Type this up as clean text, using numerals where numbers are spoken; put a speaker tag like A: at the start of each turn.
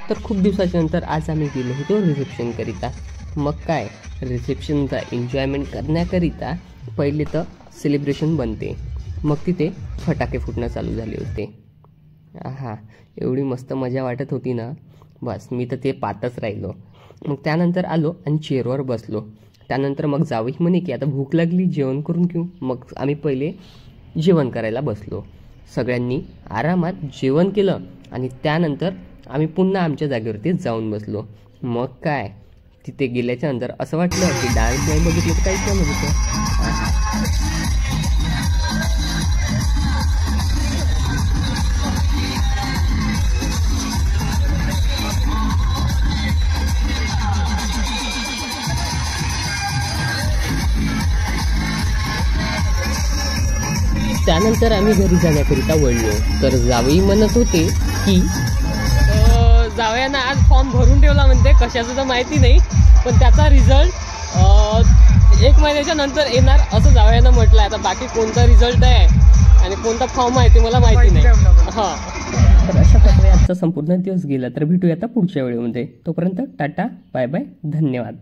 A: तर खूप दिवसाच्या नंतर आज आम्ही गेलो होतो रिसेप्शनकरिता. मग काय, रिसेप्शनचा एन्जॉयमेंट करण्याकरिता पहिले तर सेलिब्रेशन बनते, मग तिथे फटाके फुटणं चालू झाले होते. आहा, एवढी मस्त मजा वाटत होती ना, बस मी तर ते पाहतच राहिलो. मग त्यानंतर आलो आणि चेअरवर बसलो. त्यानंतर मग जावई म्हणे की आता भूक लागली, जेवण करून घेऊ. मग आम्ही पहिले जेवण करायला बसलो. सगळ्यांनी आरामात जेवण केलं आणि त्यानंतर आम्ही पुन्हा आमच्या जागेवरती जाऊन बसलो. मग काय, तिथे गेल्याच्या नंतर असं वाटलं की डान्स नाही बघितलं तर काहीच नाही बघितलं. त्यानंतर आम्ही घरी जाण्याकरिता वळलो. तर जावई म्हणत होते की
B: जावयानं आज फॉर्म भरून ठेवला म्हणते, कशाचं तर माहिती नाही, पण त्याचा रिझल्ट 1 महिन्याच्या नंतर येणार असं जावयानं म्हटलं आहे. आता बाकी कोणता रिझल्ट आहे आणि कोणता फॉर्म आहे ते मला माहिती नाही. हां,
A: तर अशा प्रकारे आजचा संपूर्ण दिवस गेला. तर भेटूया आता पुढच्या वेळेमध्ये. तोपर्यंत टाटा, बाय बाय, धन्यवाद.